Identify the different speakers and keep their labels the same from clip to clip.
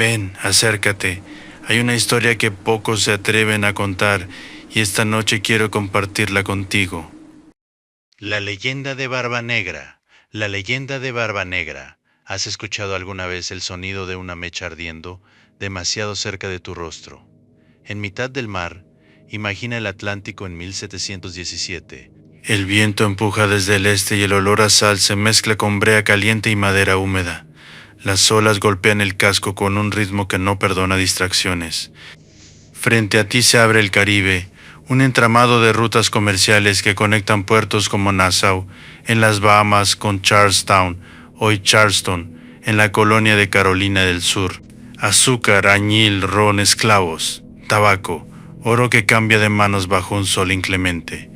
Speaker 1: Ven, acércate. Hay una historia que pocos se atreven a contar y esta noche quiero compartirla contigo. La leyenda de Barba Negra. La leyenda de Barba Negra. ¿Has escuchado alguna vez el sonido de una mecha ardiendo demasiado cerca de tu rostro? En mitad del mar, imagina el Atlántico en 1717. El viento empuja desde el este y el olor a sal se mezcla con brea caliente y madera húmeda. Las olas golpean el casco con un ritmo que no perdona distracciones. Frente a ti se abre el Caribe, un entramado de rutas comerciales que conectan puertos como Nassau, en las Bahamas, con Charlestown, hoy Charleston, en la colonia de Carolina del Sur. Azúcar, añil, ron, esclavos, tabaco, oro que cambia de manos bajo un sol inclemente.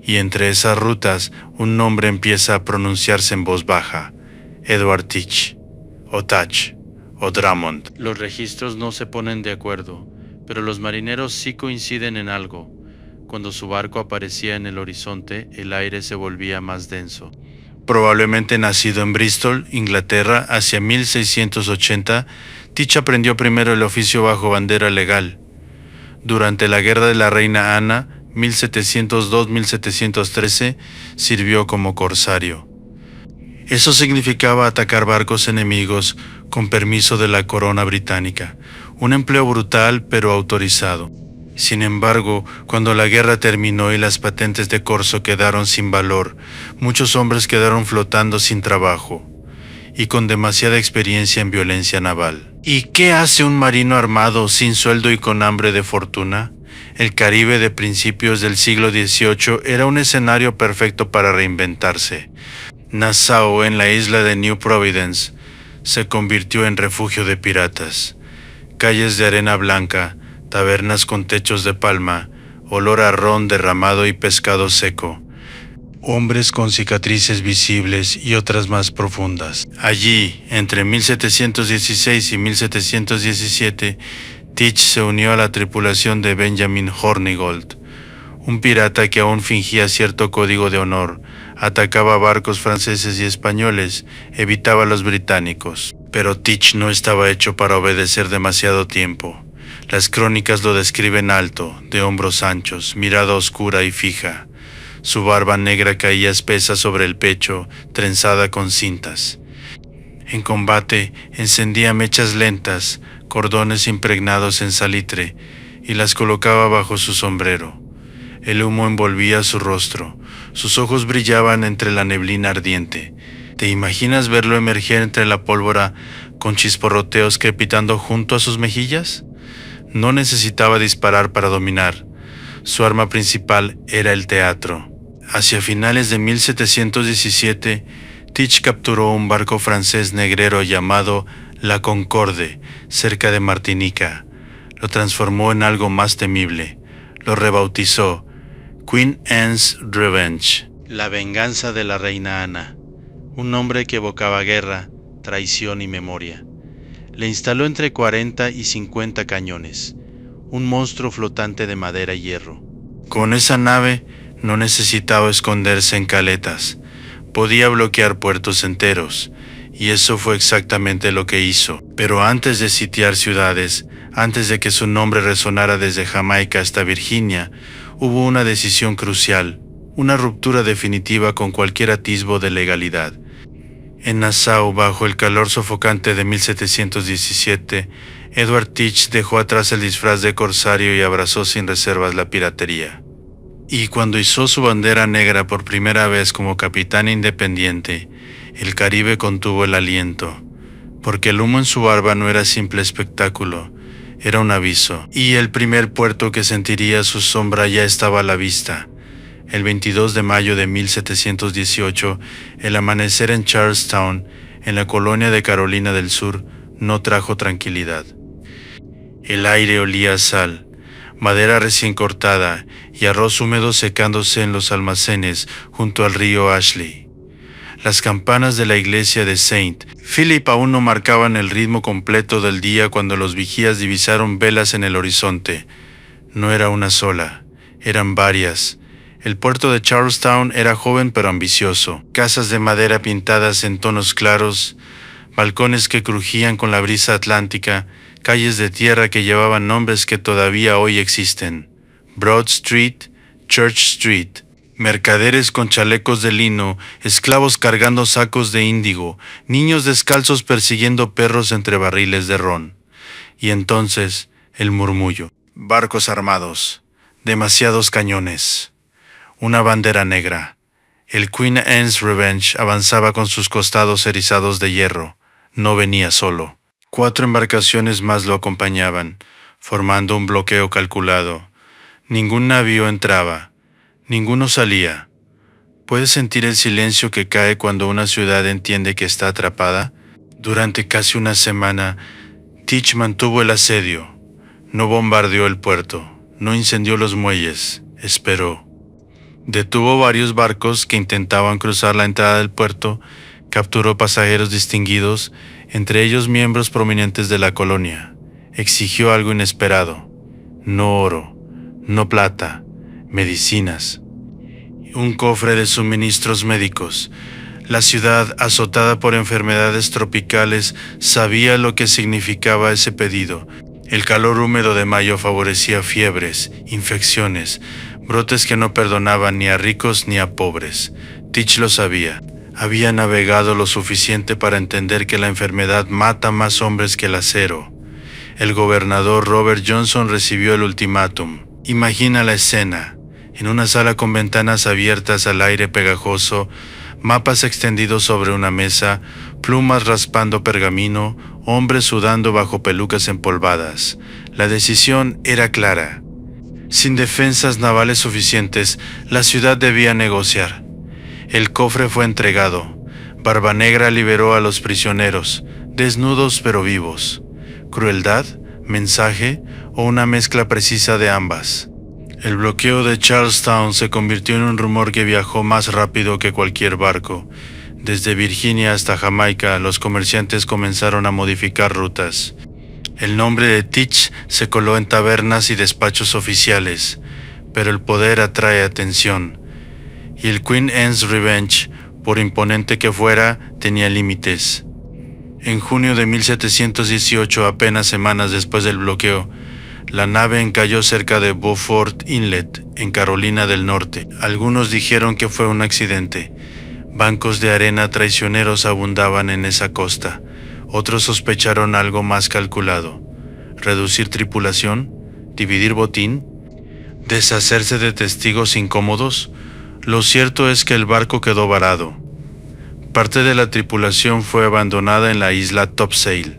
Speaker 1: Y entre esas rutas, un nombre empieza a pronunciarse en voz baja: Edward Teach, o Touch, o Drummond. Los registros no se ponen de acuerdo, pero los marineros sí coinciden en algo. Cuando su barco aparecía en el horizonte, el aire se volvía más denso. Probablemente nacido en Bristol, Inglaterra, hacia 1680, Teach aprendió primero el oficio bajo bandera legal. Durante la Guerra de la Reina Ana, 1702-1713, sirvió como corsario. Eso significaba atacar barcos enemigos con permiso de la corona británica, un empleo brutal pero autorizado. Sin embargo, cuando la guerra terminó y las patentes de corso quedaron sin valor, muchos hombres quedaron flotando sin trabajo y con demasiada experiencia en violencia naval. ¿Y qué hace un marino armado sin sueldo y con hambre de fortuna? El Caribe de principios del siglo XVIII era un escenario perfecto para reinventarse. Nassau, en la isla de New Providence, se convirtió en refugio de piratas. Calles de arena blanca, tabernas con techos de palma, olor a ron derramado y pescado seco. Hombres con cicatrices visibles y otras más profundas. Allí, entre 1716 y 1717, Teach se unió a la tripulación de Benjamin Hornigold, un pirata que aún fingía cierto código de honor. Atacaba barcos franceses y españoles, evitaba a los británicos. Pero Teach no estaba hecho para obedecer demasiado tiempo. Las crónicas lo describen alto, de hombros anchos, mirada oscura y fija. Su barba negra caía espesa sobre el pecho, trenzada con cintas. En combate, encendía mechas lentas, cordones impregnados en salitre, y las colocaba bajo su sombrero. El humo envolvía su rostro, sus ojos brillaban entre la neblina ardiente. ¿Te imaginas verlo emerger entre la pólvora con chisporroteos crepitando junto a sus mejillas? No necesitaba disparar para dominar. Su arma principal era el teatro. Hacia finales de 1717, Teach capturó un barco francés negrero llamado La Concorde, cerca de Martinica. Lo transformó en algo más temible. Lo rebautizó Queen Anne's Revenge, la venganza de la reina Ana, un nombre que evocaba guerra, traición y memoria. Le instaló entre 40 y 50 cañones, un monstruo flotante de madera y hierro. Con esa nave no necesitaba esconderse en caletas, podía bloquear puertos enteros, y eso fue exactamente lo que hizo. Pero antes de sitiar ciudades, antes de que su nombre resonara desde Jamaica hasta Virginia, hubo una decisión crucial, una ruptura definitiva con cualquier atisbo de legalidad. En Nassau, bajo el calor sofocante de 1717, Edward Teach dejó atrás el disfraz de corsario y abrazó sin reservas la piratería. Y cuando izó su bandera negra por primera vez como capitán independiente, el Caribe contuvo el aliento, porque el humo en su barba no era simple espectáculo, era un aviso, y el primer puerto que sentiría su sombra ya estaba a la vista. El 22 de mayo de 1718, el amanecer en Charlestown, en la colonia de Carolina del Sur, no trajo tranquilidad. El aire olía a sal, madera recién cortada y arroz húmedo secándose en los almacenes junto al río Ashley. Las campanas de la iglesia de St. Philip aún no marcaban el ritmo completo del día cuando los vigías divisaron velas en el horizonte. No era una sola, eran varias. El puerto de Charlestown era joven pero ambicioso. Casas de madera pintadas en tonos claros, balcones que crujían con la brisa atlántica, calles de tierra que llevaban nombres que todavía hoy existen: Broad Street, Church Street, mercaderes con chalecos de lino, esclavos cargando sacos de índigo, niños descalzos persiguiendo perros entre barriles de ron. Y entonces el murmullo: barcos armados, demasiados cañones, una bandera negra. El Queen Anne's Revenge avanzaba con sus costados erizados de hierro. No venía solo. 4 embarcaciones más lo acompañaban, formando un bloqueo calculado. Ningún navío entraba, ninguno salía. ¿Puedes sentir el silencio que cae cuando una ciudad entiende que está atrapada? Durante casi una semana, Teach mantuvo el asedio. No bombardeó el puerto, no incendió los muelles, esperó. Detuvo varios barcos que intentaban cruzar la entrada del puerto, capturó pasajeros distinguidos, entre ellos miembros prominentes de la colonia. Exigió algo inesperado: no oro, no plata, medicinas. Un cofre de suministros médicos. La ciudad, azotada por enfermedades tropicales, sabía lo que significaba ese pedido. El calor húmedo de mayo favorecía fiebres, infecciones, brotes que no perdonaban ni a ricos ni a pobres. Teach lo sabía. Había navegado lo suficiente para entender que la enfermedad mata más hombres que el acero. El gobernador Robert Johnson recibió el ultimátum. Imagina la escena. En una sala con ventanas abiertas al aire pegajoso, mapas extendidos sobre una mesa, plumas raspando pergamino, hombres sudando bajo pelucas empolvadas. La decisión era clara. Sin defensas navales suficientes, la ciudad debía negociar. El cofre fue entregado. Barbanegra liberó a los prisioneros, desnudos pero vivos. ¿Crueldad, mensaje o una mezcla precisa de ambas? El bloqueo de Charlestown se convirtió en un rumor que viajó más rápido que cualquier barco. Desde Virginia hasta Jamaica, los comerciantes comenzaron a modificar rutas. El nombre de Teach se coló en tabernas y despachos oficiales, pero el poder atrae atención. Y el Queen Anne's Revenge, por imponente que fuera, tenía límites. En junio de 1718, apenas semanas después del bloqueo, la nave encalló cerca de Beaufort Inlet, en Carolina del Norte. Algunos dijeron que fue un accidente. Bancos de arena traicioneros abundaban en esa costa. Otros sospecharon algo más calculado: reducir tripulación, dividir botín, deshacerse de testigos incómodos. Lo cierto es que el barco quedó varado. Parte de la tripulación fue abandonada en la isla Topsail,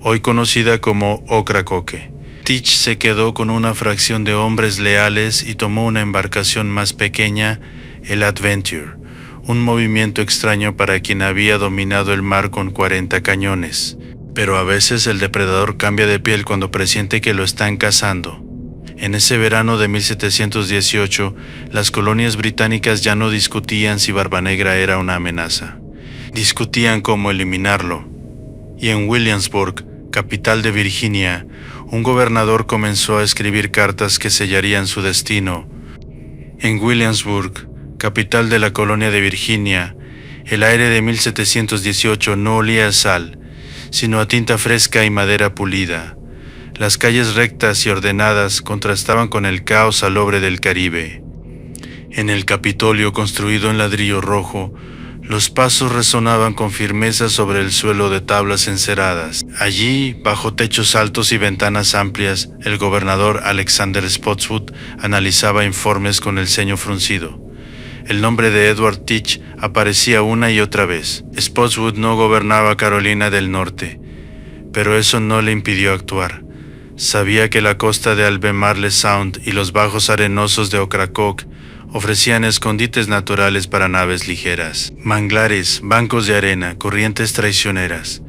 Speaker 1: hoy conocida como Ocracoke. Teach se quedó con una fracción de hombres leales y tomó una embarcación más pequeña, el Adventure, un movimiento extraño para quien había dominado el mar con 40 cañones. Pero a veces el depredador cambia de piel cuando presiente que lo están cazando. En ese verano de 1718, las colonias británicas ya no discutían si Barbanegra era una amenaza. Discutían cómo eliminarlo. Y en Williamsburg, capital de Virginia, un gobernador comenzó a escribir cartas que sellarían su destino. En Williamsburg, capital de la colonia de Virginia, el aire de 1718 no olía a sal, sino a tinta fresca y madera pulida. Las calles rectas y ordenadas contrastaban con el caos salobre del Caribe. En el Capitolio, construido en ladrillo rojo, los pasos resonaban con firmeza sobre el suelo de tablas enceradas. Allí, bajo techos altos y ventanas amplias, el gobernador Alexander Spotswood analizaba informes con el ceño fruncido. El nombre de Edward Teach aparecía una y otra vez. Spotswood no gobernaba Carolina del Norte, pero eso no le impidió actuar. Sabía que la costa de Albemarle Sound y los bajos arenosos de Ocracoke ofrecían escondites naturales para naves ligeras. Manglares, bancos de arena, corrientes traicioneras.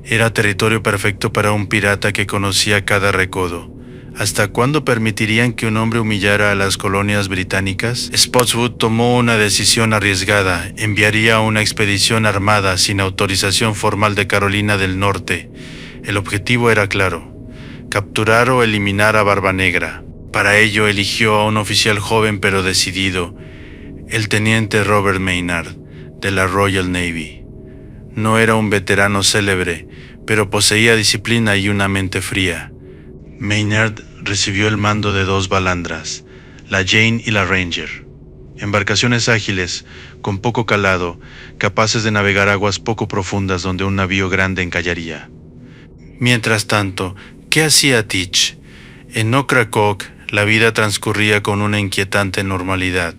Speaker 1: Era territorio perfecto para un pirata que conocía cada recodo. ¿Hasta cuándo permitirían que un hombre humillara a las colonias británicas? Spotswood tomó una decisión arriesgada. Enviaría una expedición armada sin autorización formal de Carolina del Norte. El objetivo era claro: capturar o eliminar a Barbanegra. Para ello eligió a un oficial joven pero decidido, el teniente Robert Maynard, de la Royal Navy. No era un veterano célebre, pero poseía disciplina y una mente fría. Maynard recibió el mando de 2 balandras, la Jane y la Ranger. Embarcaciones ágiles, con poco calado, capaces de navegar aguas poco profundas donde un navío grande encallaría. Mientras tanto, ¿qué hacía Teach? En Ocracoke, la vida transcurría con una inquietante normalidad.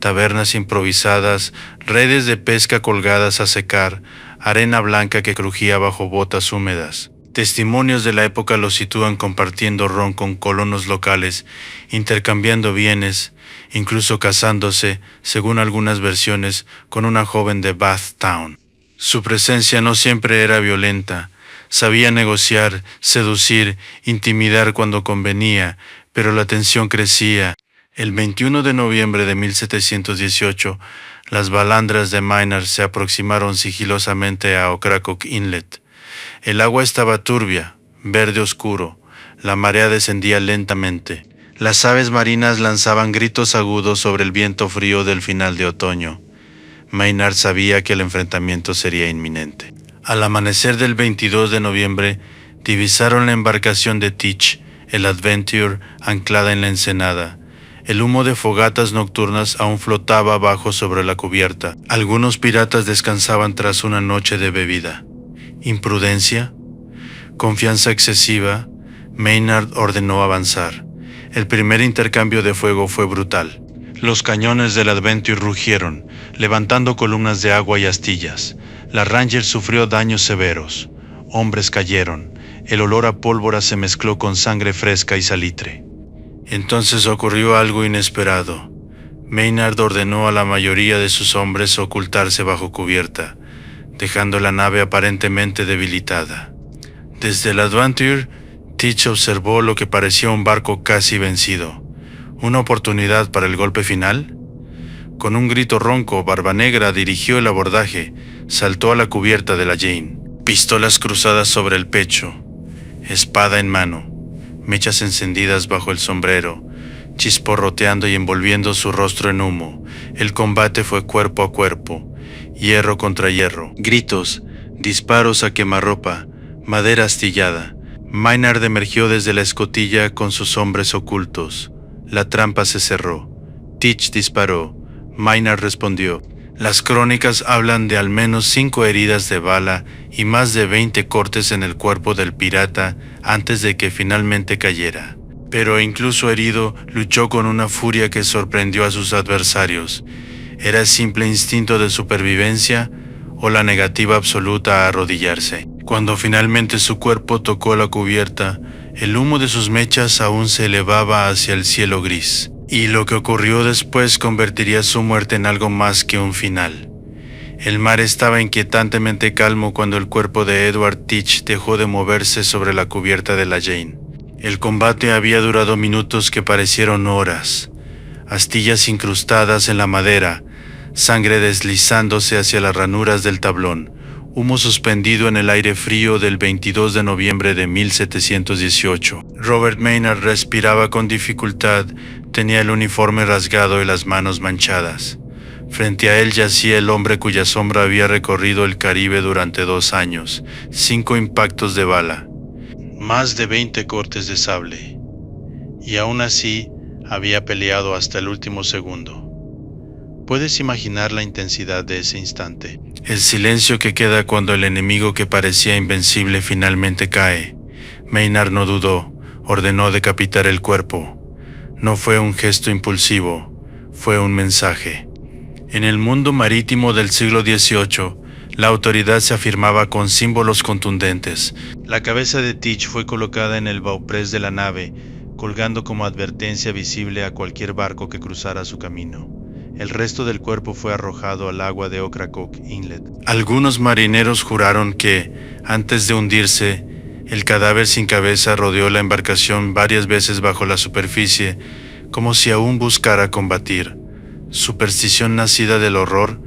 Speaker 1: Tabernas improvisadas, redes de pesca colgadas a secar, arena blanca que crujía bajo botas húmedas. Testimonios de la época los sitúan compartiendo ron con colonos locales, intercambiando bienes, incluso casándose, según algunas versiones, con una joven de Bath Town. Su presencia no siempre era violenta. Sabía negociar, seducir, intimidar cuando convenía, pero la tensión crecía. El 21 de noviembre de 1718, las balandras de Maynard se aproximaron sigilosamente a Ocracoke Inlet. El agua estaba turbia, verde oscuro, la marea descendía lentamente. Las aves marinas lanzaban gritos agudos sobre el viento frío del final de otoño. Maynard sabía que el enfrentamiento sería inminente. Al amanecer del 22 de noviembre, divisaron la embarcación de Teach, el Adventure, anclada en la ensenada. El humo de fogatas nocturnas aún flotaba abajo sobre la cubierta. Algunos piratas descansaban tras una noche de bebida. ¿Imprudencia? ¿Confianza excesiva? Maynard ordenó avanzar. El primer intercambio de fuego fue brutal. Los cañones del Adventure rugieron, levantando columnas de agua y astillas. La Ranger sufrió daños severos. Hombres cayeron. El olor a pólvora se mezcló con sangre fresca y salitre. Entonces ocurrió algo inesperado. Maynard ordenó a la mayoría de sus hombres ocultarse bajo cubierta, dejando la nave aparentemente debilitada. Desde el Adventure, Teach observó lo que parecía un barco casi vencido. ¿Una oportunidad para el golpe final? Con un grito ronco, Barbanegra dirigió el abordaje, saltó a la cubierta de la Jane. Pistolas cruzadas sobre el pecho, espada en mano, mechas encendidas bajo el sombrero, chisporroteando y envolviendo su rostro en humo. El combate fue cuerpo a cuerpo, hierro contra hierro, gritos, disparos a quemarropa, madera astillada. Maynard emergió desde la escotilla con sus hombres ocultos. La trampa se cerró. Teach disparó. Maynard respondió. Las crónicas hablan de al menos 5 heridas de bala y más de 20 cortes en el cuerpo del pirata antes de que finalmente cayera. Pero incluso herido, luchó con una furia que sorprendió a sus adversarios. ¿Era simple instinto de supervivencia o la negativa absoluta a arrodillarse? Cuando finalmente su cuerpo tocó la cubierta, el humo de sus mechas aún se elevaba hacia el cielo gris. Y lo que ocurrió después convertiría su muerte en algo más que un final. El mar estaba inquietantemente calmo cuando el cuerpo de Edward Teach dejó de moverse sobre la cubierta de la Jane. El combate había durado minutos que parecieron horas. Astillas incrustadas en la madera, sangre deslizándose hacia las ranuras del tablón, humo suspendido en el aire frío del 22 de noviembre de 1718. Robert Maynard respiraba con dificultad, tenía el uniforme rasgado y las manos manchadas. Frente a él yacía el hombre cuya sombra había recorrido el Caribe durante 2 años, 5 impactos de bala, más de 20 cortes de sable, y aún así había peleado hasta el último segundo. ¿Puedes imaginar la intensidad de ese instante? El silencio que queda cuando el enemigo que parecía invencible finalmente cae. Maynard no dudó, ordenó decapitar el cuerpo. No fue un gesto impulsivo, fue un mensaje. En el mundo marítimo del siglo XVIII, la autoridad se afirmaba con símbolos contundentes. La cabeza de Teach fue colocada en el bauprés de la nave, colgando como advertencia visible a cualquier barco que cruzara su camino. El resto del cuerpo fue arrojado al agua de Ocracoke Inlet. Algunos marineros juraron que, antes de hundirse, el cadáver sin cabeza rodeó la embarcación varias veces bajo la superficie, como si aún buscara combatir. ¿Superstición nacida del horror?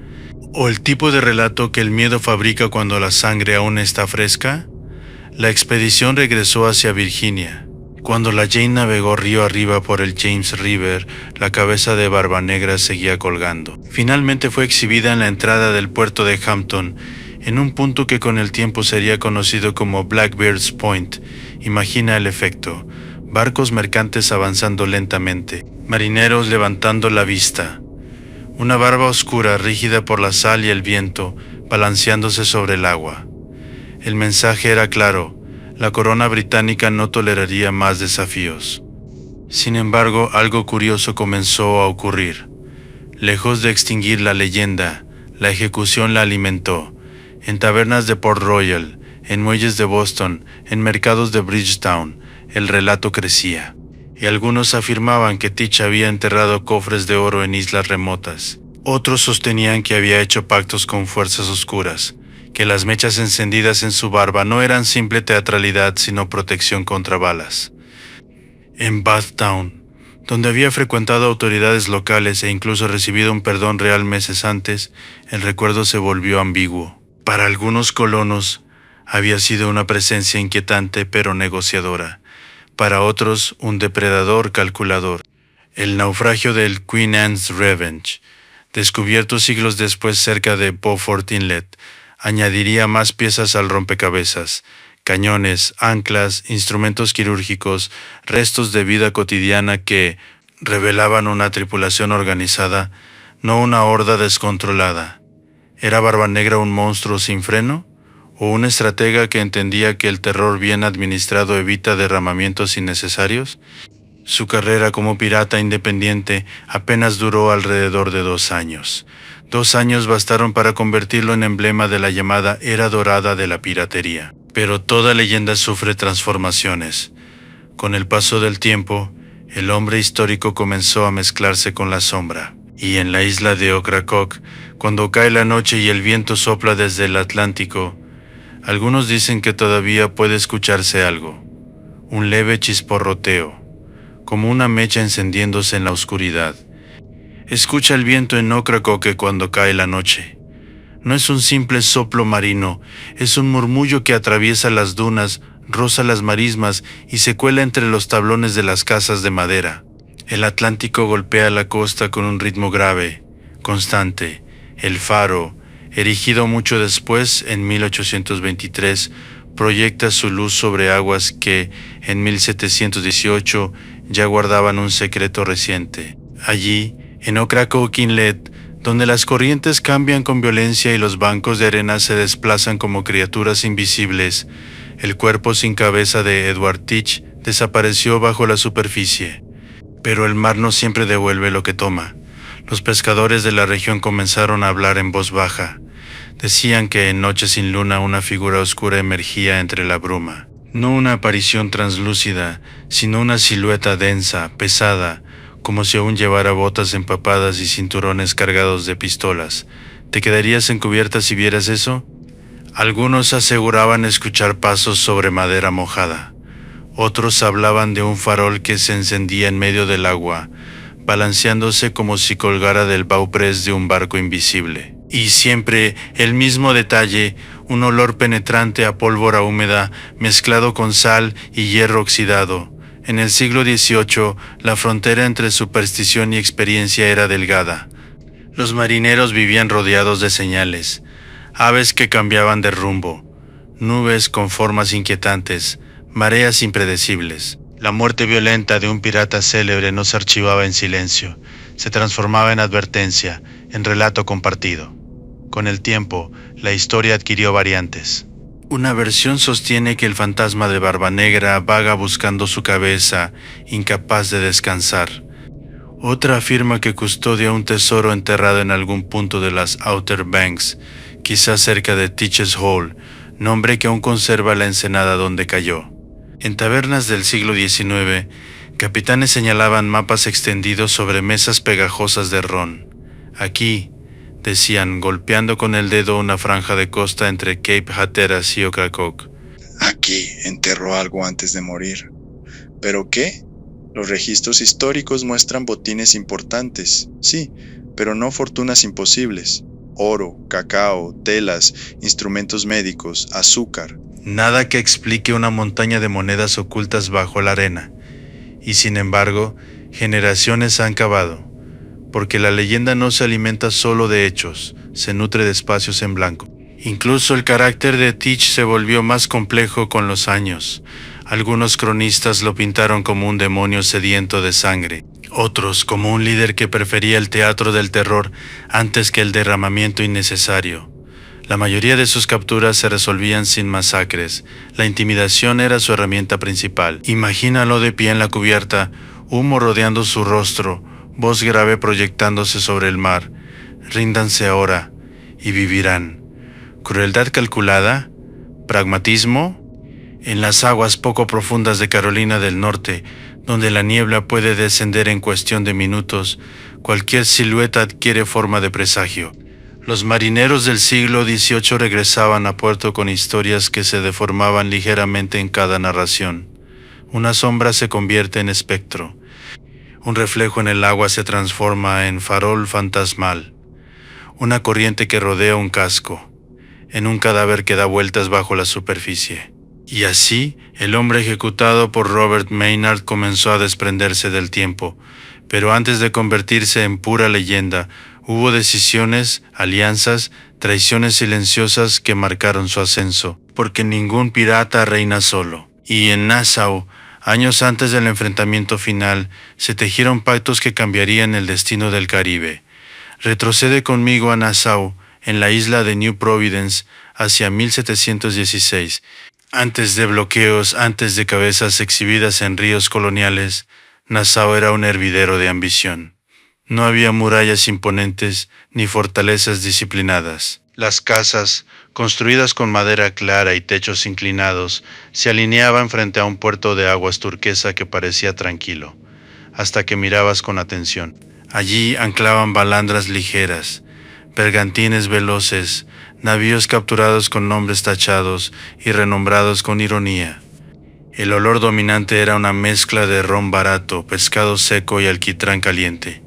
Speaker 1: ¿O el tipo de relato que el miedo fabrica cuando la sangre aún está fresca? La expedición regresó hacia Virginia. Cuando la Jane navegó río arriba por el James River, la cabeza de Barbanegra seguía colgando. Finalmente fue exhibida en la entrada del puerto de Hampton, en un punto que con el tiempo sería conocido como Blackbeard's Point. Imagina el efecto: barcos mercantes avanzando lentamente, marineros levantando la vista, una barba oscura rígida por la sal y el viento, balanceándose sobre el agua. El mensaje era claro: la corona británica no toleraría más desafíos. Sin embargo, algo curioso comenzó a ocurrir. Lejos de extinguir la leyenda, la ejecución la alimentó. En tabernas de Port Royal, en muelles de Boston, en mercados de Bridgetown, el relato crecía. Y algunos afirmaban que Teach había enterrado cofres de oro en islas remotas. Otros sostenían que había hecho pactos con fuerzas oscuras, que las mechas encendidas en su barba no eran simple teatralidad sino protección contra balas. En Bathtown, donde había frecuentado autoridades locales e incluso recibido un perdón real meses antes, el recuerdo se volvió ambiguo. Para algunos colonos, había sido una presencia inquietante pero negociadora. Para otros, un depredador calculador. El naufragio del Queen Anne's Revenge, descubierto siglos después cerca de Beaufort Inlet, añadiría más piezas al rompecabezas: cañones, anclas, instrumentos quirúrgicos, restos de vida cotidiana que revelaban una tripulación organizada, no una horda descontrolada. ¿Era Barbanegra un monstruo sin freno? ¿O un estratega que entendía que el terror bien administrado evita derramamientos innecesarios? Su carrera como pirata independiente apenas duró alrededor de 2 años. 2 años bastaron para convertirlo en emblema de la llamada Era Dorada de la piratería. Pero toda leyenda sufre transformaciones. Con el paso del tiempo, el hombre histórico comenzó a mezclarse con la sombra. Y en la isla de Ocracoke, cuando cae la noche y el viento sopla desde el Atlántico, algunos dicen que todavía puede escucharse algo, un leve chisporroteo, como una mecha encendiéndose en la oscuridad. Escucha el viento en Ocracoke cuando cae la noche. No es un simple soplo marino, es un murmullo que atraviesa las dunas, roza las marismas y se cuela entre los tablones de las casas de madera. El Atlántico golpea la costa con un ritmo grave, constante. El faro, erigido mucho después, en 1823, proyecta su luz sobre aguas que, en 1718, ya guardaban un secreto reciente. Allí, en Ocracoke Inlet, donde las corrientes cambian con violencia y los bancos de arena se desplazan como criaturas invisibles, el cuerpo sin cabeza de Edward Teach desapareció bajo la superficie. Pero el mar no siempre devuelve lo que toma. Los pescadores de la región comenzaron a hablar en voz baja. Decían que en noches sin luna una figura oscura emergía entre la bruma. No una aparición translúcida, sino una silueta densa, pesada, como si aún llevara botas empapadas y cinturones cargados de pistolas. ¿Te quedarías encubierta si vieras eso? Algunos aseguraban escuchar pasos sobre madera mojada. Otros hablaban de un farol que se encendía en medio del agua, balanceándose como si colgara del bauprés de un barco invisible. Y siempre el mismo detalle, un olor penetrante a pólvora húmeda mezclado con sal y hierro oxidado. En el siglo XVIII, la frontera entre superstición y experiencia era delgada. Los marineros vivían rodeados de señales, aves que cambiaban de rumbo, nubes con formas inquietantes, mareas impredecibles. La muerte violenta de un pirata célebre no se archivaba en silencio, se transformaba en advertencia, en relato compartido. Con el tiempo, la historia adquirió variantes. Una versión sostiene que el fantasma de Barbanegra vaga buscando su cabeza, incapaz de descansar. Otra afirma que custodia un tesoro enterrado en algún punto de las Outer Banks, quizás cerca de Teach's Hole, nombre que aún conserva la ensenada donde cayó. En tabernas del siglo XIX, capitanes señalaban mapas extendidos sobre mesas pegajosas de ron. Aquí, decían, golpeando con el dedo una franja de costa entre Cape Hatteras y Ocracoke.
Speaker 2: Aquí enterró algo antes de morir. ¿Pero qué? Los registros históricos muestran botines importantes, sí, pero no fortunas imposibles. Oro, cacao, telas, instrumentos médicos, azúcar.
Speaker 1: Nada que explique una montaña de monedas ocultas bajo la arena. Y sin embargo, generaciones han cavado, porque la leyenda no se alimenta solo de hechos, se nutre de espacios en blanco. Incluso el carácter de Teach se volvió más complejo con los años. Algunos cronistas lo pintaron como un demonio sediento de sangre, otros como un líder que prefería el teatro del terror antes que el derramamiento innecesario. La mayoría de sus capturas se resolvían sin masacres. La intimidación era su herramienta principal. Imagínalo de pie en la cubierta, humo rodeando su rostro, voz grave proyectándose sobre el mar. Ríndanse ahora y vivirán. ¿Crueldad calculada? ¿Pragmatismo? En las aguas poco profundas de Carolina del Norte, donde la niebla puede descender en cuestión de minutos, cualquier silueta adquiere forma de presagio. Los marineros del siglo XVIII regresaban a puerto con historias que se deformaban ligeramente en cada narración. Una sombra se convierte en espectro. Un reflejo en el agua se transforma en farol fantasmal. Una corriente que rodea un casco, en un cadáver que da vueltas bajo la superficie. Y así, el hombre ejecutado por Robert Maynard comenzó a desprenderse del tiempo, pero antes de convertirse en pura leyenda, hubo decisiones, alianzas, traiciones silenciosas que marcaron su ascenso, porque ningún pirata reina solo. Y en Nassau, años antes del enfrentamiento final, se tejieron pactos que cambiarían el destino del Caribe. Retrocede conmigo a Nassau, en la isla de New Providence, hacia 1716. Antes de bloqueos, antes de cabezas exhibidas en ríos coloniales, Nassau era un hervidero de ambición. No había murallas imponentes ni fortalezas disciplinadas. Las casas, construidas con madera clara y techos inclinados, se alineaban frente a un puerto de aguas turquesa que parecía tranquilo, hasta que mirabas con atención. Allí anclaban balandras ligeras, bergantines veloces, navíos capturados con nombres tachados y renombrados con ironía. El olor dominante era una mezcla de ron barato, pescado seco y alquitrán caliente.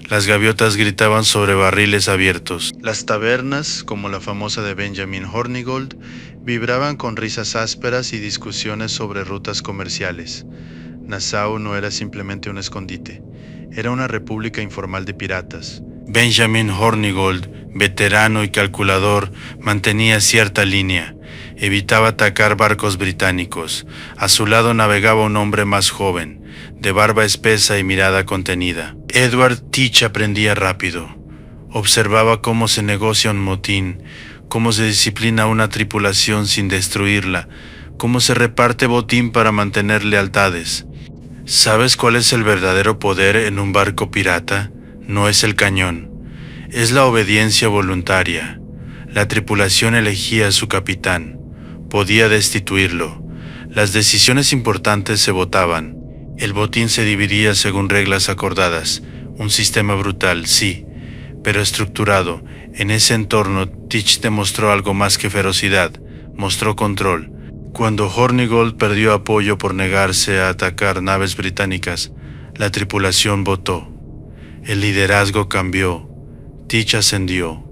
Speaker 1: Las gaviotas gritaban sobre barriles abiertos. Las tabernas, como la famosa de Benjamin Hornigold, vibraban con risas ásperas y discusiones sobre rutas comerciales. Nassau no era simplemente un escondite, era una república informal de piratas. Benjamin Hornigold, veterano y calculador, mantenía cierta línea. Evitaba atacar barcos británicos. A su lado navegaba un hombre más joven, de barba espesa y mirada contenida. Edward Teach aprendía rápido. Observaba cómo se negocia un motín, cómo se disciplina una tripulación sin destruirla, cómo se reparte botín para mantener lealtades. ¿Sabes cuál es el verdadero poder en un barco pirata? No es el cañón, es la obediencia voluntaria. La tripulación elegía a su capitán, podía destituirlo. Las decisiones importantes se votaban. El botín se dividía según reglas acordadas. Un sistema brutal, sí, pero estructurado. En ese entorno, Teach demostró algo más que ferocidad, mostró control. Cuando Hornigold perdió apoyo por negarse a atacar naves británicas, la tripulación votó. El liderazgo cambió. Teach ascendió,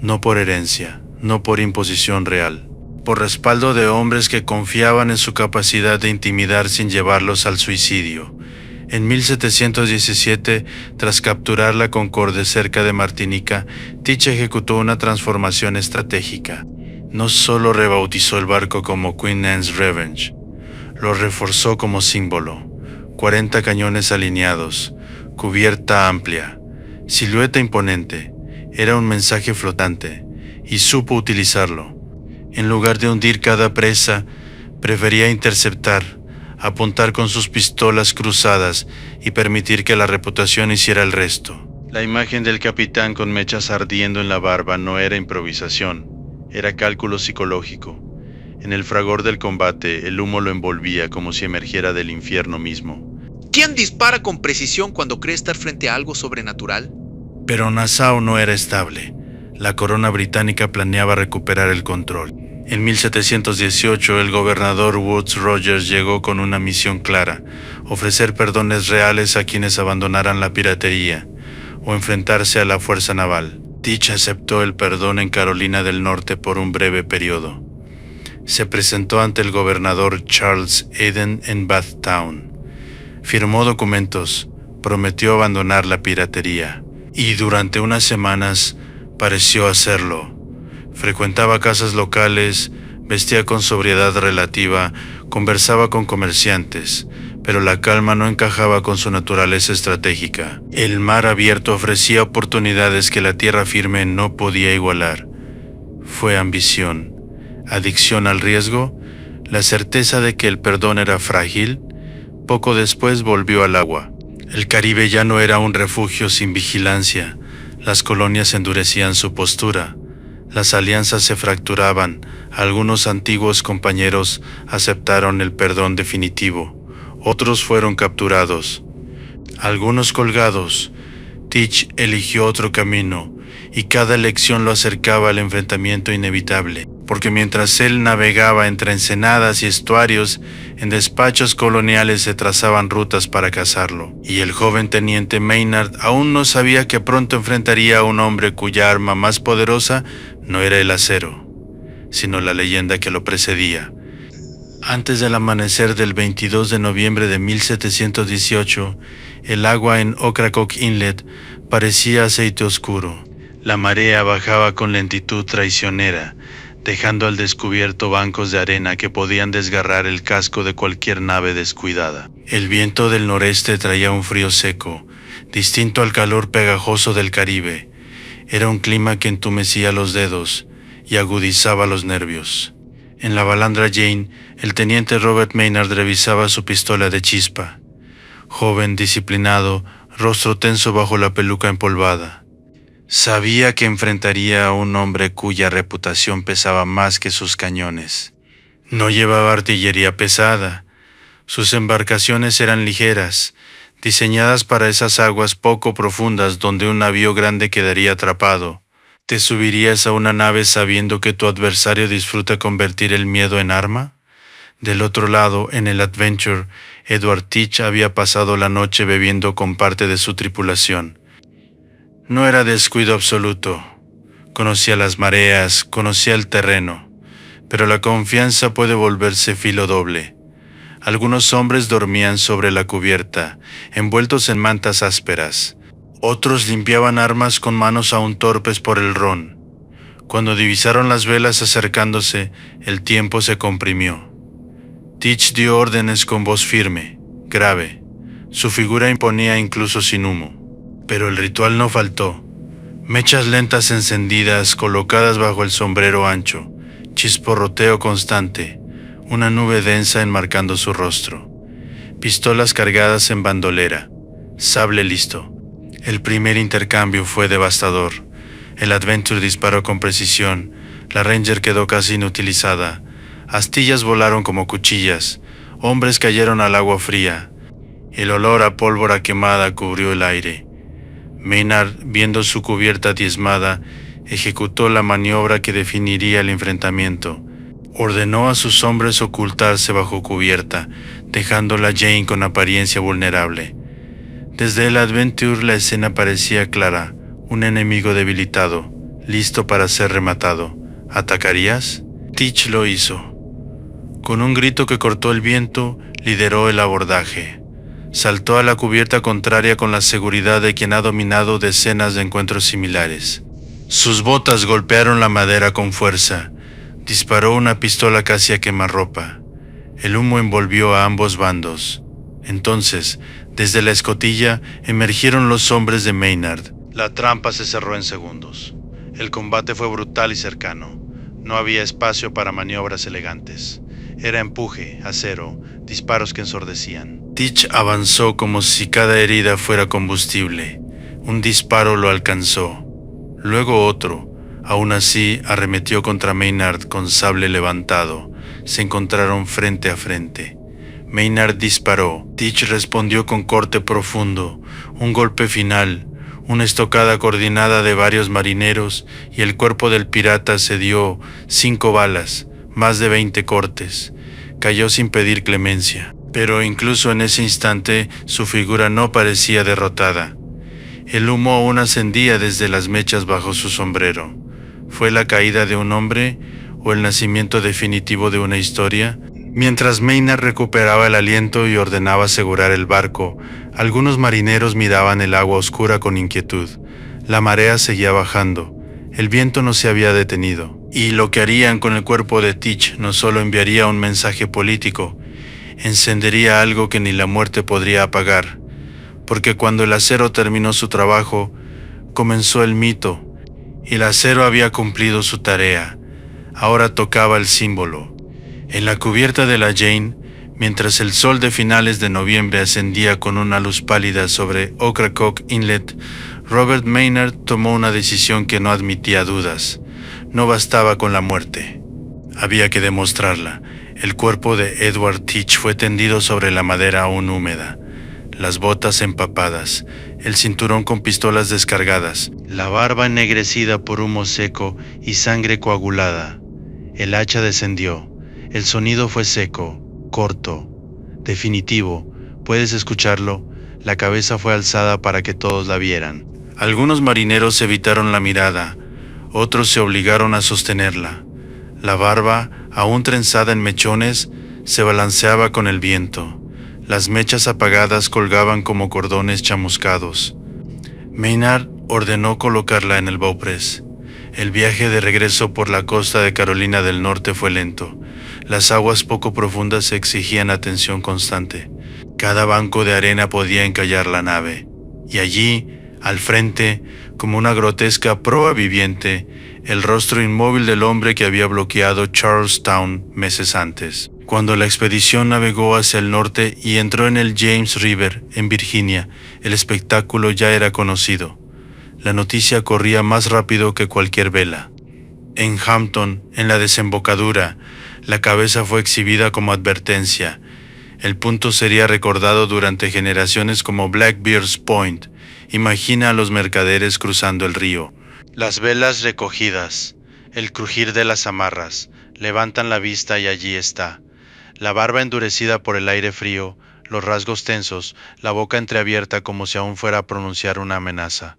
Speaker 1: no por herencia, no por imposición real, por respaldo de hombres que confiaban en su capacidad de intimidar sin llevarlos al suicidio. En 1717, tras capturar la Concorde cerca de Martinica, Teach ejecutó una transformación estratégica. No solo rebautizó el barco como Queen Anne's Revenge, lo reforzó como símbolo. 40 cañones alineados, cubierta amplia, silueta imponente. Era un mensaje flotante, y supo utilizarlo. En lugar de hundir cada presa, prefería interceptar, apuntar con sus pistolas cruzadas y permitir que la reputación hiciera el resto. La imagen del capitán con mechas ardiendo en la barba no era improvisación, era cálculo psicológico. En el fragor del combate, el humo lo envolvía como si emergiera del infierno mismo.
Speaker 3: ¿Quién dispara con precisión cuando cree estar frente a algo sobrenatural?
Speaker 1: Pero Nassau no era estable. La corona británica planeaba recuperar el control. En 1718, el gobernador Woodes Rogers llegó con una misión clara: ofrecer perdones reales a quienes abandonaran la piratería o enfrentarse a la fuerza naval. Teach aceptó el perdón en Carolina del Norte por un breve periodo. Se presentó ante el gobernador Charles Eden en Bathtown. Firmó documentos, prometió abandonar la piratería. Y durante unas semanas pareció hacerlo. Frecuentaba casas locales, vestía con sobriedad relativa, conversaba con comerciantes, pero la calma no encajaba con su naturaleza estratégica. El mar abierto ofrecía oportunidades que la tierra firme no podía igualar. Fue ambición, adicción al riesgo, la certeza de que el perdón era frágil. Poco después volvió al agua. El Caribe ya no era un refugio sin vigilancia. Las colonias endurecían su postura. Las alianzas se fracturaban. Algunos antiguos compañeros aceptaron el perdón definitivo. Otros fueron capturados. Algunos colgados. Teach eligió otro camino, y cada elección lo acercaba al enfrentamiento inevitable. Porque mientras él navegaba entre ensenadas y estuarios, en despachos coloniales se trazaban rutas para cazarlo. Y el joven teniente Maynard aún no sabía que pronto enfrentaría a un hombre cuya arma más poderosa no era el acero, sino la leyenda que lo precedía. Antes del amanecer del 22 de noviembre de 1718, el agua en Ocracoke Inlet parecía aceite oscuro. La marea bajaba con lentitud traicionera, dejando al descubierto bancos de arena que podían desgarrar el casco de cualquier nave descuidada. El viento del noreste traía un frío seco, distinto al calor pegajoso del Caribe. Era un clima que entumecía los dedos y agudizaba los nervios. En la balandra Jane, el teniente Robert Maynard revisaba su pistola de chispa. Joven, disciplinado, rostro tenso bajo la peluca empolvada. Sabía que enfrentaría a un hombre cuya reputación pesaba más que sus cañones. No llevaba artillería pesada. Sus embarcaciones eran ligeras, diseñadas para esas aguas poco profundas donde un navío grande quedaría atrapado. ¿Te subirías a una nave sabiendo que tu adversario disfruta convertir el miedo en arma? Del otro lado, en el Adventure, Edward Teach había pasado la noche bebiendo con parte de su tripulación. No era descuido absoluto. Conocía las mareas, conocía el terreno, pero la confianza puede volverse filo doble. Algunos hombres dormían sobre la cubierta, envueltos en mantas ásperas. Otros limpiaban armas con manos aún torpes por el ron. Cuando divisaron las velas acercándose, el tiempo se comprimió. Teach dio órdenes con voz firme, grave. Su figura imponía incluso sin humo. Pero el ritual no faltó. Mechas lentas encendidas colocadas bajo el sombrero ancho, chisporroteo constante, una nube densa enmarcando su rostro. Pistolas cargadas en bandolera, sable listo. El primer intercambio fue devastador. El Adventure disparó con precisión, la Ranger quedó casi inutilizada. Astillas volaron como cuchillas, hombres cayeron al agua fría. El olor a pólvora quemada cubrió el aire. Maynard, viendo su cubierta diezmada, ejecutó la maniobra que definiría el enfrentamiento. Ordenó a sus hombres ocultarse bajo cubierta, dejando la Jane con apariencia vulnerable. Desde el Adventure la escena parecía clara, un enemigo debilitado, listo para ser rematado. ¿Atacarías? Teach lo hizo. Con un grito que cortó el viento, lideró el abordaje. Saltó a la cubierta contraria con la seguridad de quien ha dominado decenas de encuentros similares. Sus botas golpearon la madera con fuerza. Disparó una pistola casi a quemarropa. El humo envolvió a ambos bandos. Entonces, desde la escotilla, emergieron los hombres de Maynard. La trampa se cerró en segundos. El combate fue brutal y cercano. No había espacio para maniobras elegantes. Era empuje, acero, disparos que ensordecían. Teach avanzó como si cada herida fuera combustible. Un disparo lo alcanzó. Luego otro. Aún así, arremetió contra Maynard con sable levantado. Se encontraron frente a frente. Maynard disparó. Teach respondió con corte profundo. Un golpe final. Una estocada coordinada de varios marineros y el cuerpo del pirata se dio 5 balas, más de 20 cortes. Cayó sin pedir clemencia. Pero incluso en ese instante su figura no parecía derrotada. El humo aún ascendía desde las mechas bajo su sombrero. ¿Fue la caída de un hombre o el nacimiento definitivo de una historia? Mientras Maynard recuperaba el aliento y ordenaba asegurar el barco, algunos marineros miraban el agua oscura con inquietud. La marea seguía bajando. El viento no se había detenido. Y lo que harían con el cuerpo de Teach no solo enviaría un mensaje político, encendería algo que ni la muerte podría apagar, porque cuando el acero terminó su trabajo, comenzó el mito, y el acero había cumplido su tarea. Ahora tocaba el símbolo. En la cubierta de la Jane, mientras el sol de finales de noviembre ascendía con una luz pálida sobre Ocracoke Inlet, Robert Maynard tomó una decisión que no admitía dudas. No bastaba con la muerte. Había que demostrarla. El cuerpo de Edward Teach fue tendido sobre la madera aún húmeda, las botas empapadas, el cinturón con pistolas descargadas, la barba ennegrecida por humo seco y sangre coagulada. El hacha descendió. El sonido fue seco, corto, definitivo. ¿Puedes escucharlo? La cabeza fue alzada para que todos la vieran. Algunos marineros evitaron la mirada, otros se obligaron a sostenerla. La barba, aún trenzada en mechones, se balanceaba con el viento. Las mechas apagadas colgaban como cordones chamuscados. Maynard ordenó colocarla en el bauprés. El viaje de regreso por la costa de Carolina del Norte fue lento. Las aguas poco profundas exigían atención constante. Cada banco de arena podía encallar la nave. Y allí, al frente, como una grotesca proa viviente, el rostro inmóvil del hombre que había bloqueado Charlestown meses antes. Cuando la expedición navegó hacia el norte y entró en el James River, en Virginia, el espectáculo ya era conocido. La noticia corría más rápido que cualquier vela. En Hampton, en la desembocadura, la cabeza fue exhibida como advertencia. El punto sería recordado durante generaciones como Blackbeard's Point. Imagina a los mercaderes cruzando el río. Las velas recogidas, el crujir de las amarras, levantan la vista y allí está. La barba endurecida por el aire frío, los rasgos tensos, la boca entreabierta como si aún fuera a pronunciar una amenaza.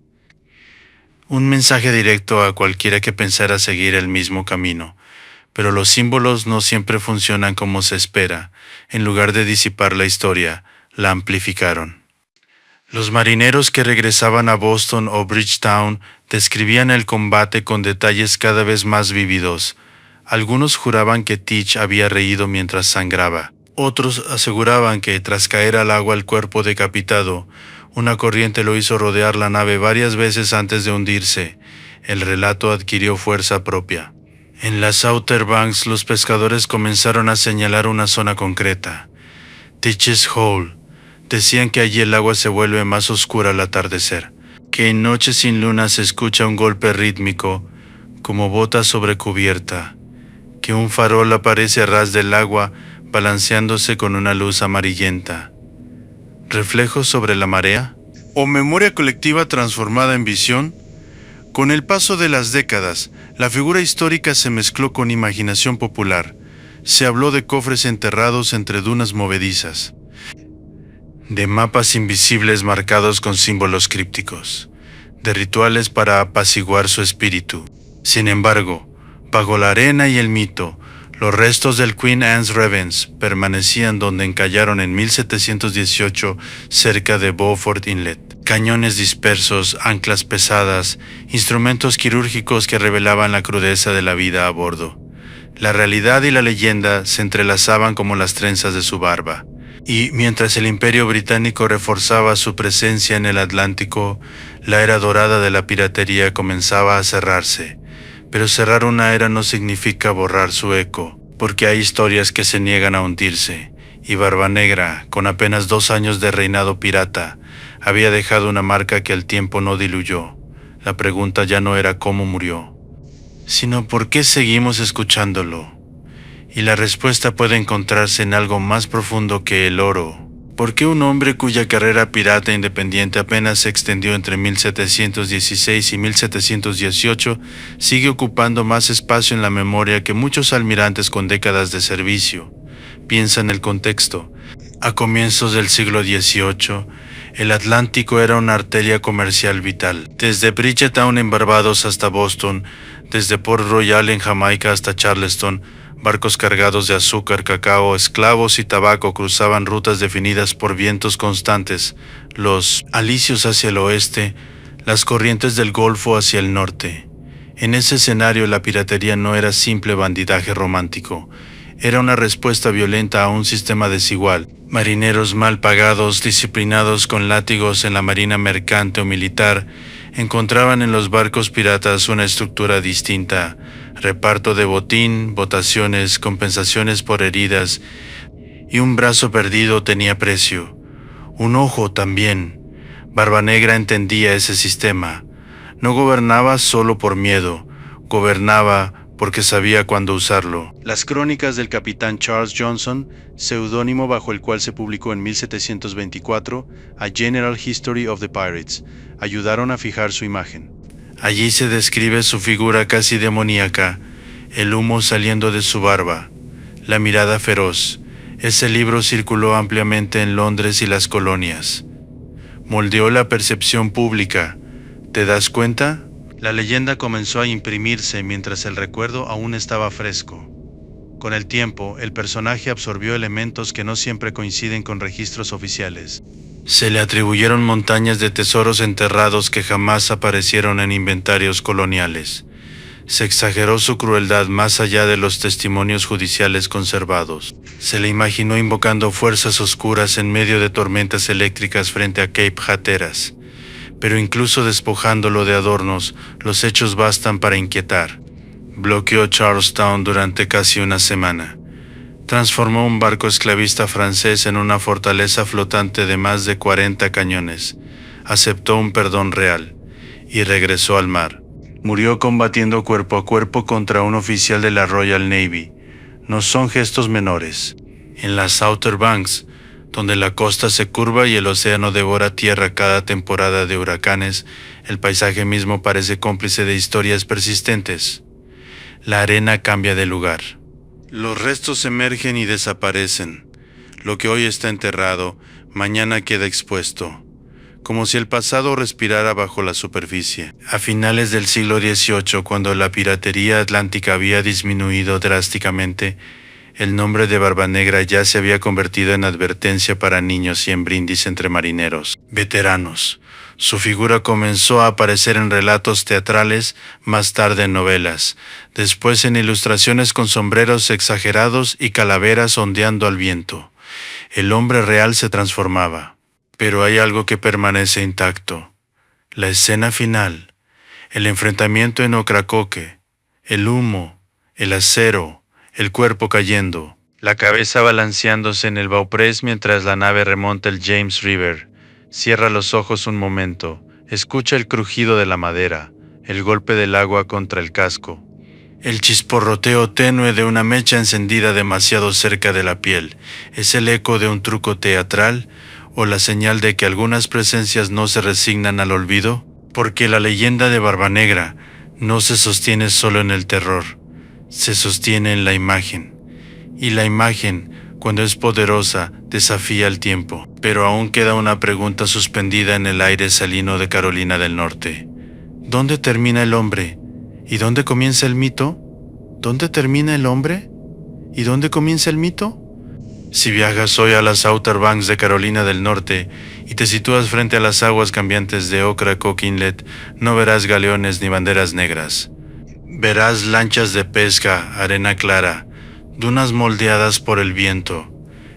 Speaker 1: Un mensaje directo a cualquiera que pensara seguir el mismo camino. Pero los símbolos no siempre funcionan como se espera. En lugar de disipar la historia, la amplificaron. Los marineros que regresaban a Boston o Bridgetown describían el combate con detalles cada vez más vívidos. Algunos juraban que Teach había reído mientras sangraba. Otros aseguraban que, tras caer al agua el cuerpo decapitado, una corriente lo hizo rodear la nave varias veces antes de hundirse. El relato adquirió fuerza propia. En las Outer Banks los pescadores comenzaron a señalar una zona concreta. Teach's Hole. Decían que allí el agua se vuelve más oscura al atardecer, que en noches sin luna se escucha un golpe rítmico, como botas sobre cubierta, que un farol aparece a ras del agua balanceándose con una luz amarillenta. ¿Reflejos sobre la marea? ¿O memoria colectiva transformada en visión? Con el paso de las décadas, la figura histórica se mezcló con imaginación popular. Se habló de cofres enterrados entre dunas movedizas, de mapas invisibles marcados con símbolos crípticos, de rituales para apaciguar su espíritu. Sin embargo, bajo la arena y el mito, los restos del Queen Anne's Revens permanecían donde encallaron en 1718 cerca de Beaufort Inlet. Cañones dispersos, anclas pesadas, instrumentos quirúrgicos que revelaban la crudeza de la vida a bordo. La realidad y la leyenda se entrelazaban como las trenzas de su barba. Y mientras el Imperio Británico reforzaba su presencia en el Atlántico, la era dorada de la piratería comenzaba a cerrarse. Pero cerrar una era no significa borrar su eco, porque hay historias que se niegan a hundirse, y Barbanegra, con apenas 2 años de reinado pirata, había dejado una marca que el tiempo no diluyó. La pregunta ya no era cómo murió, sino por qué seguimos escuchándolo. Y la respuesta puede encontrarse en algo más profundo que el oro. ¿Por qué un hombre cuya carrera pirata independiente apenas se extendió entre 1716 y 1718 sigue ocupando más espacio en la memoria que muchos almirantes con décadas de servicio? Piensa en el contexto. A comienzos del siglo XVIII, el Atlántico era una arteria comercial vital. Desde Bridgetown en Barbados hasta Boston, desde Port Royal en Jamaica hasta Charleston, barcos cargados de azúcar, cacao, esclavos y tabaco cruzaban rutas definidas por vientos constantes, los alisios hacia el oeste, las corrientes del Golfo hacia el norte. En ese escenario la piratería no era simple bandidaje romántico, era una respuesta violenta a un sistema desigual. Marineros mal pagados, disciplinados con látigos en la marina mercante o militar, encontraban en los barcos piratas una estructura distinta: reparto de botín, votaciones, compensaciones por heridas, y un brazo perdido tenía precio. Un ojo también. Barbanegra entendía ese sistema. No gobernaba solo por miedo, gobernaba porque sabía cuándo usarlo. Las crónicas del capitán Charles Johnson, seudónimo bajo el cual se publicó en 1724 A General History of the Pirates, ayudaron a fijar su imagen. Allí se describe su figura casi demoníaca, el humo saliendo de su barba, la mirada feroz. Ese libro circuló ampliamente en Londres y las colonias. Moldeó la percepción pública. ¿Te das cuenta? La leyenda comenzó a imprimirse mientras el recuerdo aún estaba fresco. Con el tiempo, el personaje absorbió elementos que no siempre coinciden con registros oficiales. Se le atribuyeron montañas de tesoros enterrados que jamás aparecieron en inventarios coloniales. Se exageró su crueldad más allá de los testimonios judiciales conservados. Se le imaginó invocando fuerzas oscuras en medio de tormentas eléctricas frente a Cape Hatteras. Pero incluso despojándolo de adornos, los hechos bastan para inquietar. Bloqueó Charlestown durante casi una semana. Transformó un barco esclavista francés en una fortaleza flotante de más de 40 cañones. Aceptó un perdón real y regresó al mar. Murió combatiendo cuerpo a cuerpo contra un oficial de la Royal Navy. No son gestos menores. En las Outer Banks, donde la costa se curva y el océano devora tierra cada temporada de huracanes, el paisaje mismo parece cómplice de historias persistentes. La arena cambia de lugar. Los restos emergen y desaparecen. Lo que hoy está enterrado, mañana queda expuesto, como si el pasado respirara bajo la superficie. A finales del siglo XVIII, cuando la piratería atlántica había disminuido drásticamente, el nombre de Barbanegra ya se había convertido en advertencia para niños y en brindis entre marineros veteranos. Su figura comenzó a aparecer en relatos teatrales, más tarde en novelas, después en ilustraciones con sombreros exagerados y calaveras ondeando al viento. El hombre real se transformaba. Pero hay algo que permanece intacto: la escena final, el enfrentamiento en Ocracoke, el humo, el acero, el cuerpo cayendo, la cabeza balanceándose en el bauprés mientras la nave remonta el James River. Cierra los ojos un momento, escucha el crujido de la madera, el golpe del agua contra el casco, el chisporroteo tenue de una mecha encendida demasiado cerca de la piel. ¿Es el eco de un truco teatral o la señal de que algunas presencias no se resignan al olvido? Porque la leyenda de Barbanegra no se sostiene solo en el terror, se sostiene en la imagen. Y la imagen, cuando es poderosa, desafía el tiempo. Pero aún queda una pregunta suspendida en el aire salino de Carolina del Norte. ¿Dónde termina el hombre? ¿Y dónde comienza el mito? ¿Dónde termina el hombre? ¿Y dónde comienza el mito? Si viajas hoy a las Outer Banks de Carolina del Norte y te sitúas frente a las aguas cambiantes de Ocracoke Inlet, no verás galeones ni banderas negras. Verás lanchas de pesca, arena clara, dunas moldeadas por el viento.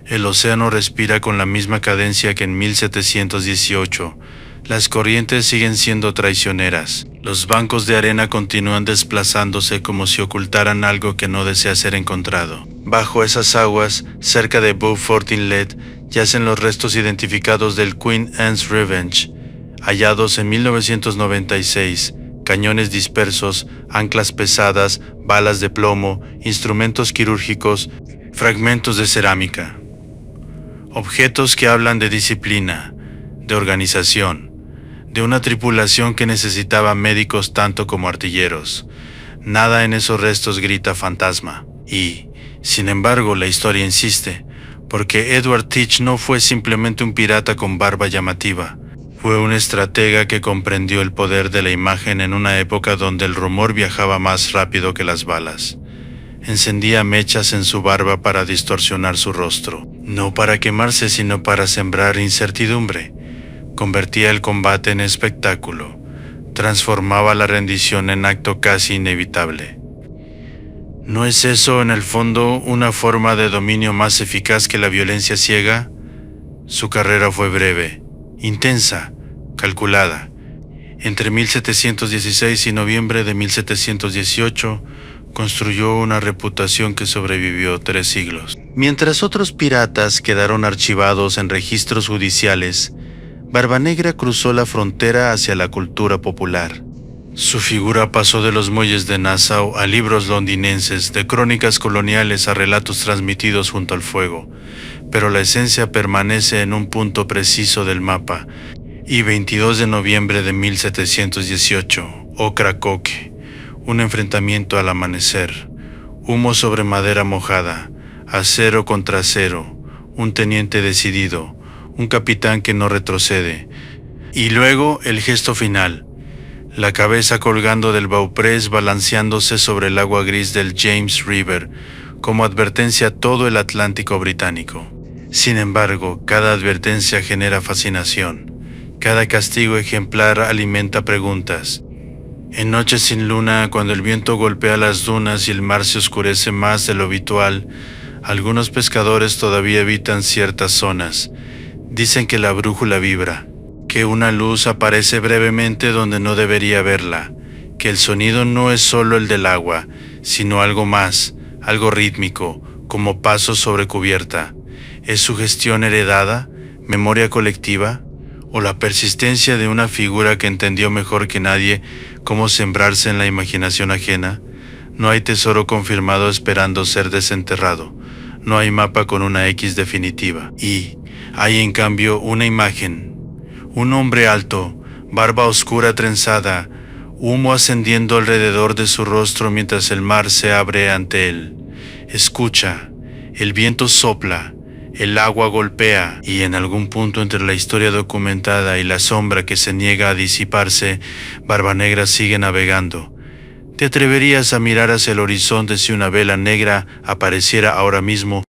Speaker 1: El océano respira con la misma cadencia que en 1718. Las corrientes siguen siendo traicioneras. Los bancos de arena continúan desplazándose como si ocultaran algo que no desea ser encontrado. Bajo esas aguas, cerca de Beaufort Inlet, yacen los restos identificados del Queen Anne's Revenge, hallados en 1996, cañones dispersos, anclas pesadas, balas de plomo, instrumentos quirúrgicos, fragmentos de cerámica. Objetos que hablan de disciplina, de organización, de una tripulación que necesitaba médicos tanto como artilleros. Nada en esos restos grita fantasma. Y, sin embargo, la historia insiste, porque Edward Teach no fue simplemente un pirata con barba llamativa. Fue un estratega que comprendió el poder de la imagen en una época donde el rumor viajaba más rápido que las balas. Encendía mechas en su barba para distorsionar su rostro, no para quemarse sino para sembrar incertidumbre. Convertía el combate en espectáculo, transformaba la rendición en acto casi inevitable. ¿No es eso, en el fondo, una forma de dominio más eficaz que la violencia ciega? Su carrera fue breve, intensa, calculada. Entre 1716 y noviembre de 1718, construyó una reputación que sobrevivió 3 siglos. Mientras otros piratas quedaron archivados en registros judiciales, Barbanegra cruzó la frontera hacia la cultura popular. Su figura pasó de los muelles de Nassau a libros londinenses, de crónicas coloniales a relatos transmitidos junto al fuego, pero la esencia permanece en un punto preciso del mapa. Y 22 de noviembre de 1718, Ocracoke, un enfrentamiento al amanecer, humo sobre madera mojada, acero contra acero, un teniente decidido, un capitán que no retrocede, y luego el gesto final, la cabeza colgando del bauprés balanceándose sobre el agua gris del James River, como advertencia a todo el Atlántico británico. Sin embargo, cada advertencia genera fascinación. Cada castigo ejemplar alimenta preguntas. En noches sin luna, cuando el viento golpea las dunas y el mar se oscurece más de lo habitual, algunos pescadores todavía evitan ciertas zonas. Dicen que la brújula vibra, que una luz aparece brevemente donde no debería verla, que el sonido no es solo el del agua, sino algo más, algo rítmico, como pasos sobre cubierta. ¿Es sugestión heredada? ¿Memoria colectiva? ¿O la persistencia de una figura que entendió mejor que nadie cómo sembrarse en la imaginación ajena? No hay tesoro confirmado esperando ser desenterrado. No hay mapa con una X definitiva. Y hay en cambio una imagen. Un hombre alto, barba oscura trenzada, humo ascendiendo alrededor de su rostro mientras el mar se abre ante él. Escucha, el viento sopla. El agua golpea y en algún punto entre la historia documentada y la sombra que se niega a disiparse, Barbanegra sigue navegando. ¿Te atreverías a mirar hacia el horizonte si una vela negra apareciera ahora mismo